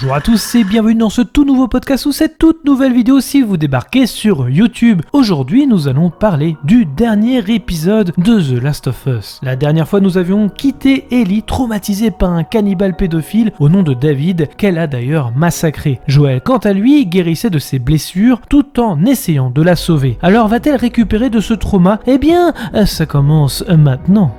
Bonjour à tous et bienvenue dans ce tout nouveau podcast ou cette toute nouvelle vidéo si vous débarquez sur YouTube. Aujourd'hui, nous allons parler du dernier épisode de The Last of Us. La dernière fois, nous avions quitté Ellie traumatisée par un cannibale pédophile au nom de David, qu'elle a d'ailleurs massacré. Joel, quant à lui, guérissait de ses blessures tout en essayant de la sauver. Alors va-t-elle récupérer de ce trauma ? Eh bien, ça commence maintenant.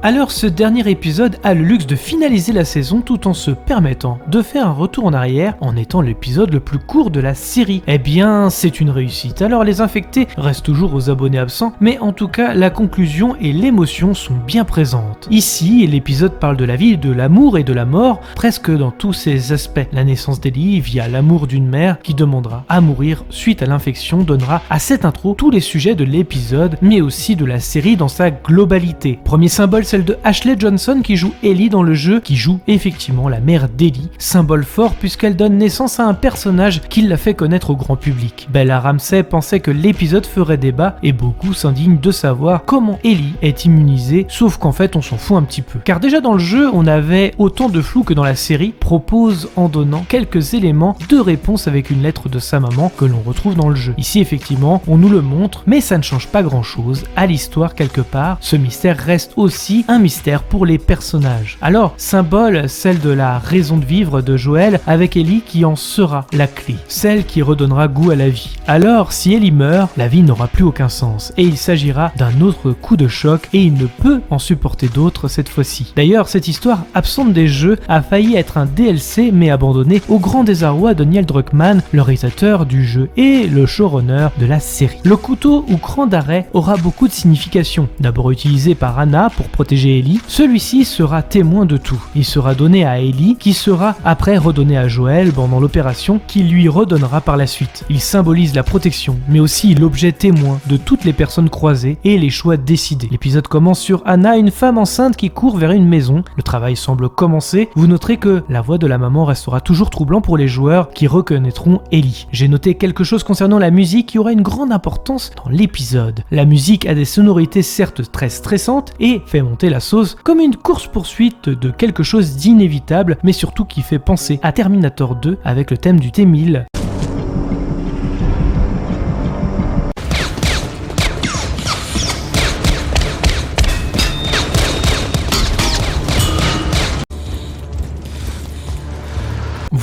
Alors ce dernier épisode a le luxe de finaliser la saison tout en se permettant de faire un retour en arrière en étant l'épisode le plus court de la série. Eh bien c'est une réussite, alors les infectés restent toujours aux abonnés absents, mais en tout cas la conclusion et l'émotion sont bien présentes. Ici l'épisode parle de la vie, de l'amour et de la mort, presque dans tous ses aspects. La naissance d'Ellie via l'amour d'une mère qui demandera à mourir suite à l'infection donnera à cette intro tous les sujets de l'épisode, mais aussi de la série dans sa globalité. Premier symbole, celle de Ashley Johnson qui joue Ellie dans le jeu, qui joue effectivement la mère d'Ellie, symbole fort puisqu'elle donne naissance à un personnage qui l'a fait connaître au grand public. Bella Ramsey pensait que l'épisode ferait débat et beaucoup s'indignent de savoir comment Ellie est immunisée, sauf qu'en fait on s'en fout un petit peu. Car déjà dans le jeu on avait autant de flou que dans la série, propose en donnant quelques éléments de réponse avec une lettre de sa maman que l'on retrouve dans le jeu. Ici effectivement on nous le montre, mais ça ne change pas grand chose à l'histoire quelque part, ce mystère reste aussi un mystère pour les personnages. Alors, symbole, celle de la raison de vivre de Joel avec Ellie qui en sera la clé, celle qui redonnera goût à la vie. Alors, si Ellie meurt, la vie n'aura plus aucun sens et il s'agira d'un autre coup de choc et il ne peut en supporter d'autres cette fois-ci. D'ailleurs, cette histoire absente des jeux a failli être un DLC mais abandonné au grand désarroi de Neil Druckmann, le réalisateur du jeu et le showrunner de la série. Le couteau ou cran d'arrêt aura beaucoup de significations. D'abord utilisé par Anna pour protéger Ellie, celui-ci sera témoin de tout. Il sera donné à Ellie, qui sera après redonné à Joel pendant l'opération, qui lui redonnera par la suite. Il symbolise la protection, mais aussi l'objet témoin de toutes les personnes croisées et les choix décidés. L'épisode commence sur Anna, une femme enceinte qui court vers une maison. Le travail semble commencer. Vous noterez que la voix de la maman restera toujours troublant pour les joueurs qui reconnaîtront Ellie. J'ai noté quelque chose concernant la musique qui aura une grande importance dans l'épisode. La musique a des sonorités certes très stressantes et fait monter la sauce comme une course-poursuite de quelque chose d'inévitable, mais surtout qui fait penser à Terminator 2 avec le thème du T-1000.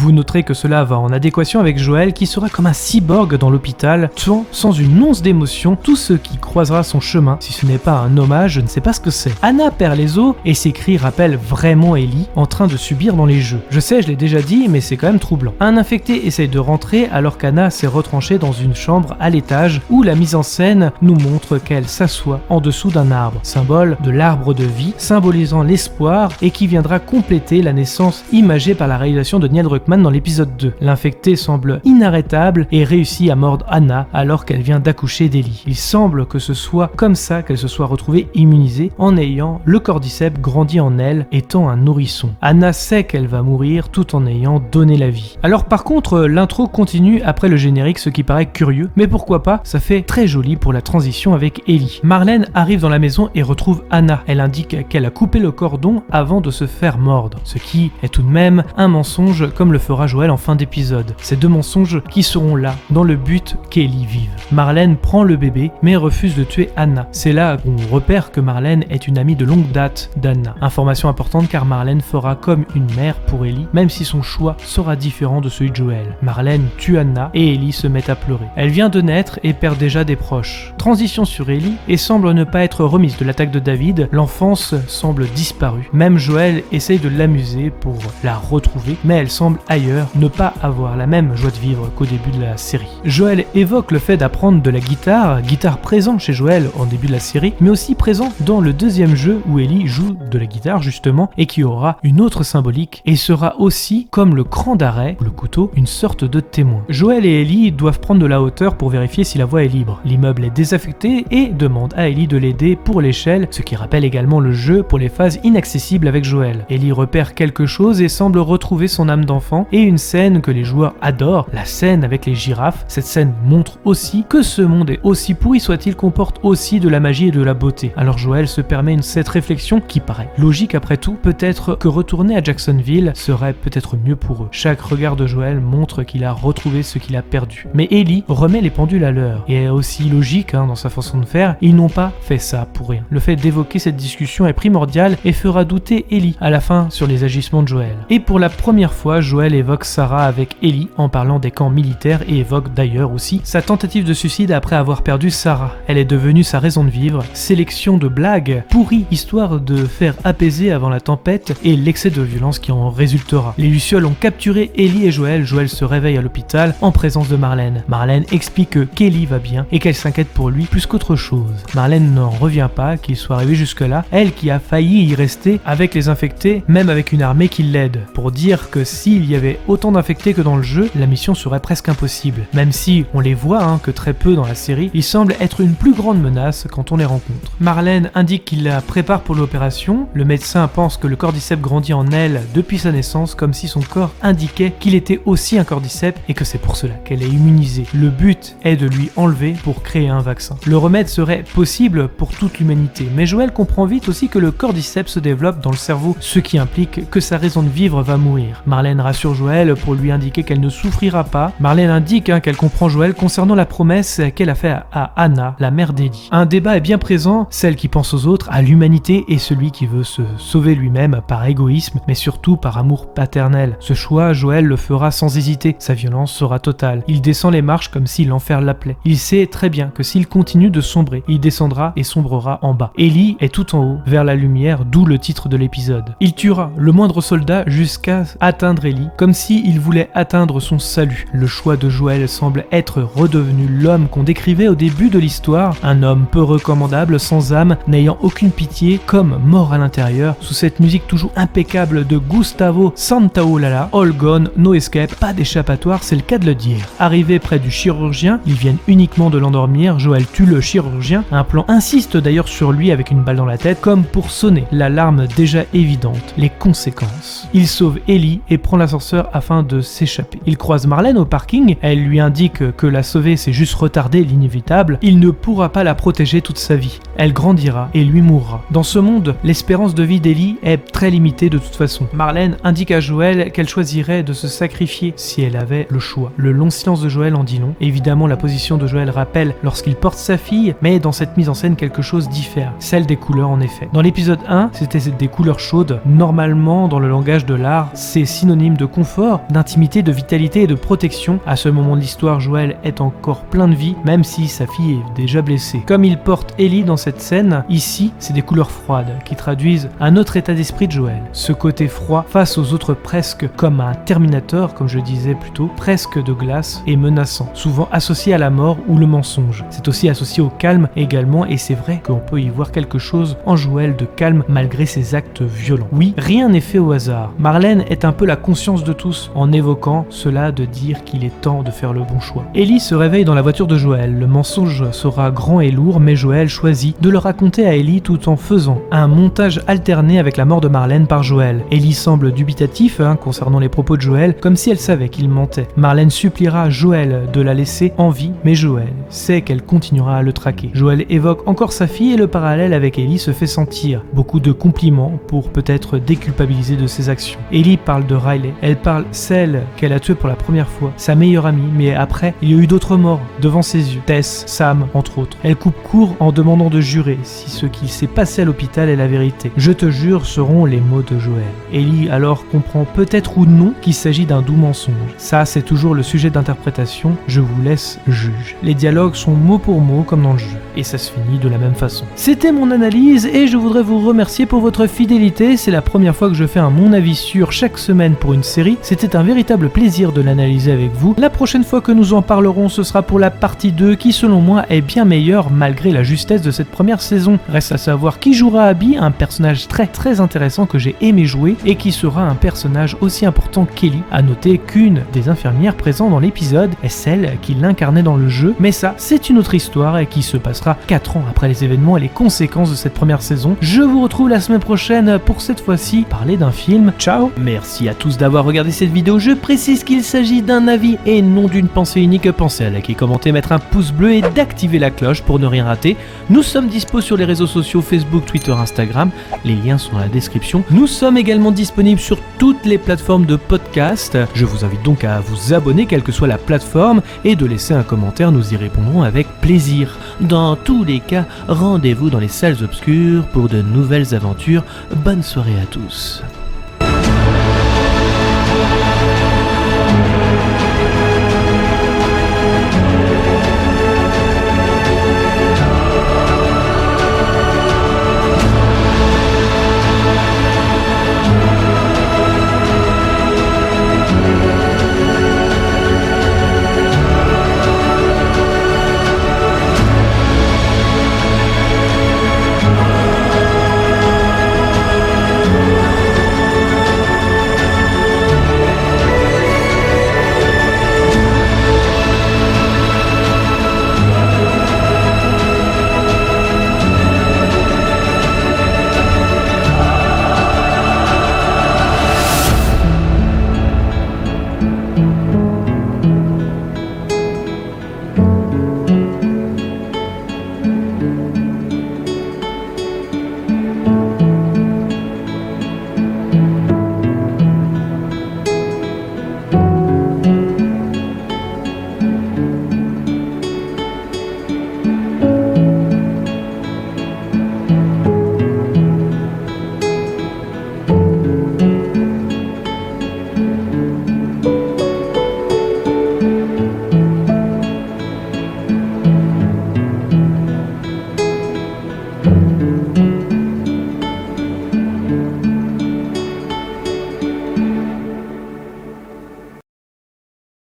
Vous noterez que cela va en adéquation avec Joel qui sera comme un cyborg dans l'hôpital, tuant sans une once d'émotion tout ce qui croisera son chemin. Si ce n'est pas un hommage, je ne sais pas ce que c'est. Anna perd les os et ses cris rappellent vraiment Ellie en train de subir dans les jeux. Je sais, je l'ai déjà dit, mais c'est quand même troublant. Un infecté essaye de rentrer alors qu'Anna s'est retranchée dans une chambre à l'étage où la mise en scène nous montre qu'elle s'assoit en dessous d'un arbre, symbole de l'arbre de vie, symbolisant l'espoir et qui viendra compléter la naissance imagée par la réalisation de Neil Druckmann dans l'épisode 2. L'infecté semble inarrêtable et réussit à mordre Anna alors qu'elle vient d'accoucher d'Ellie. Il semble que ce soit comme ça qu'elle se soit retrouvée immunisée en ayant le cordyceps grandi en elle étant un nourrisson. Anna sait qu'elle va mourir tout en ayant donné la vie. Alors par contre, l'intro continue après le générique, ce qui paraît curieux, mais pourquoi pas, ça fait très joli pour la transition avec Ellie. Marlène arrive dans la maison et retrouve Anna. Elle indique qu'elle a coupé le cordon avant de se faire mordre, ce qui est tout de même un mensonge comme le fera Joel en fin d'épisode. Ces deux mensonges qui seront là dans le but qu'Ellie vive. Marlène prend le bébé mais refuse de tuer Anna. C'est là qu'on repère que Marlène est une amie de longue date d'Anna. Information importante car Marlène fera comme une mère pour Ellie même si son choix sera différent de celui de Joel. Marlène tue Anna et Ellie se met à pleurer. Elle vient de naître et perd déjà des proches. Transition sur Ellie et semble ne pas être remise de l'attaque de David. L'enfance semble disparue. Même Joel essaye de l'amuser pour la retrouver mais elle semble ailleurs ne pas avoir la même joie de vivre qu'au début de la série. Joel évoque le fait d'apprendre de la guitare présent chez Joel en début de la série, mais aussi présent dans le deuxième jeu où Ellie joue de la guitare justement et qui aura une autre symbolique et sera aussi, comme le cran d'arrêt ou le couteau, une sorte de témoin. Joel et Ellie doivent prendre de la hauteur pour vérifier si la voie est libre. L'immeuble est désaffecté et demande à Ellie de l'aider pour l'échelle, ce qui rappelle également le jeu pour les phases inaccessibles avec Joel. Ellie repère quelque chose et semble retrouver son âme d'enfant enfants, et une scène que les joueurs adorent, la scène avec les girafes. Cette scène montre aussi que ce monde est aussi pourri soit-il comporte aussi de la magie et de la beauté. Alors Joël se permet cette réflexion qui paraît logique après tout, peut-être que retourner à Jacksonville serait peut-être mieux pour eux. Chaque regard de Joël montre qu'il a retrouvé ce qu'il a perdu. Mais Ellie remet les pendules à l'heure, et est aussi logique dans sa façon de faire, ils n'ont pas fait ça pour rien. Le fait d'évoquer cette discussion est primordial et fera douter Ellie à la fin sur les agissements de Joël. Et pour la première fois, Joël évoque Sarah avec Ellie en parlant des camps militaires et évoque d'ailleurs aussi sa tentative de suicide après avoir perdu Sarah. Elle est devenue sa raison de vivre, sélection de blagues pourries histoire de faire apaiser avant la tempête et l'excès de violence qui en résultera. Les Lucioles ont capturé Ellie et Joël. Joël se réveille à l'hôpital en présence de Marlène. Marlène explique que Kelly va bien et qu'elle s'inquiète pour lui plus qu'autre chose. Marlène n'en revient pas qu'il soit arrivé jusque-là, elle qui a failli y rester avec les infectés, même avec une armée qui l'aide, pour dire que s'il y avait autant d'infectés que dans le jeu, la mission serait presque impossible. Même si on les voit que très peu dans la série, ils semblent être une plus grande menace quand on les rencontre. Marlène indique qu'il la prépare pour l'opération. Le médecin pense que le cordyceps grandit en elle depuis sa naissance, comme si son corps indiquait qu'il était aussi un cordyceps et que c'est pour cela qu'elle est immunisée. Le but est de lui enlever pour créer un vaccin. Le remède serait possible pour toute l'humanité, mais Joël comprend vite aussi que le cordyceps se développe dans le cerveau, ce qui implique que sa raison de vivre va mourir. Marlène rassure Joël pour lui indiquer qu'elle ne souffrira pas. Marlène indique qu'elle comprend Joël concernant la promesse qu'elle a faite à Anna, la mère d'Ellie. Un débat est bien présent, celle qui pense aux autres, à l'humanité, et celui qui veut se sauver lui-même par égoïsme, mais surtout par amour paternel. Ce choix, Joël le fera sans hésiter, sa violence sera totale. Il descend les marches comme si l'enfer l'appelait. Il sait très bien que s'il continue de sombrer, il descendra et sombrera en bas. Ellie est tout en haut, vers la lumière, d'où le titre de l'épisode. Il tuera le moindre soldat jusqu'à atteindre Ellie, comme s'il voulait atteindre son salut. Le choix de Joël semble être redevenu l'homme qu'on décrivait au début de l'histoire, un homme peu recommandable, sans âme, n'ayant aucune pitié, comme mort à l'intérieur, sous cette musique toujours impeccable de Gustavo Santaolalla. All gone, no escape, pas d'échappatoire, c'est le cas de le dire. Arrivé près du chirurgien, ils viennent uniquement de l'endormir, Joël tue le chirurgien, un plan insiste d'ailleurs sur lui avec une balle dans la tête, comme pour sonner l'alarme déjà évidente, les conséquences. Il sauve Ellie et prend l'ascenseur afin de s'échapper. Il croise Marlène au parking, elle lui indique que la sauver c'est juste retarder l'inévitable, il ne pourra pas la protéger toute sa vie. Elle grandira et lui mourra. Dans ce monde, l'espérance de vie d'Ellie est très limitée de toute façon. Marlène indique à Joël qu'elle choisirait de se sacrifier si elle avait le choix. Le long silence de Joël en dit long. Évidemment, la position de Joël rappelle lorsqu'il porte sa fille, mais dans cette mise en scène, quelque chose diffère. Celle des couleurs en effet. Dans l'épisode 1, c'était des couleurs chaudes. Normalement, dans le langage de l'art, c'est synonyme de confort, d'intimité, de vitalité et de protection. À ce moment de l'histoire, Joël est encore plein de vie, même si sa fille est déjà blessée. Comme il porte Ellie dans cette scène, ici, c'est des couleurs froides qui traduisent un autre état d'esprit de Joël. Ce côté froid face aux autres presque comme un Terminator, comme je disais plus tôt, presque de glace et menaçant, souvent associé à la mort ou le mensonge. C'est aussi associé au calme également, et c'est vrai qu'on peut y voir quelque chose en Joël de calme malgré ses actes violents. Oui, rien n'est fait au hasard. Marlène est un peu la conscience de tous en évoquant cela de dire qu'il est temps de faire le bon choix. Ellie se réveille dans la voiture de Joël. Le mensonge sera grand et lourd, mais Joël choisit de le raconter à Ellie tout en faisant un montage alterné avec la mort de Marlène par Joël. Ellie semble dubitatif concernant les propos de Joël, comme si elle savait qu'il mentait. Marlène suppliera Joël de la laisser en vie, mais Joël sait qu'elle continuera à le traquer. Joël évoque encore sa fille et le parallèle avec Ellie se fait sentir. Beaucoup de compliments pour peut-être déculpabiliser de ses actions. Ellie parle de Riley, elle parle celle qu'elle a tuée pour la première fois, sa meilleure amie, mais après, il y a eu d'autres morts devant ses yeux. Tess, Sam, entre autres. Elle coupe court en demandant de jurer si ce qu'il s'est passé à l'hôpital est la vérité. Je te jure seront les mots de Joël. Ellie alors comprend peut-être ou non qu'il s'agit d'un doux mensonge. Ça, c'est toujours le sujet d'interprétation, je vous laisse juge. Les dialogues sont mot pour mot comme dans le jeu, et ça se finit de la même façon. C'était mon analyse et je voudrais vous remercier pour votre fidélité. C'est la première fois que je fais un mon avis sur chaque semaine pour une série. C'était un véritable plaisir de l'analyser avec vous. La prochaine fois que nous en parlerons, ce sera pour la partie 2 qui selon moi est bien meilleure malgré la justesse de cette première saison. Reste à savoir qui jouera Abby, un personnage très intéressant que j'ai aimé jouer et qui sera un personnage aussi important qu'Ellie. À noter qu'une des infirmières présentes dans l'épisode est celle qui l'incarnait dans le jeu, mais ça c'est une autre histoire et qui se passera 4 ans après les événements et les conséquences de cette première saison. Je vous retrouve la semaine prochaine pour cette fois-ci parler d'un film. Ciao. Merci à tous d'avoir regardé cette vidéo. Je précise qu'il s'agit d'un avis et non d'une pensée unique. Pensez à liker, commenter, mettre un pouce bleu et d'activer la cloche pour ne rien rater. Nous sommes dispo sur les réseaux sociaux Facebook, Twitter, Instagram. Les liens sont dans la description. Nous sommes également disponibles sur toutes les plateformes de podcast. Je vous invite donc à vous abonner quelle que soit la plateforme et de laisser un commentaire, nous y répondrons avec plaisir. Dans tous les cas, rendez-vous dans les salles obscures pour de nouvelles aventures. Bonne soirée à tous.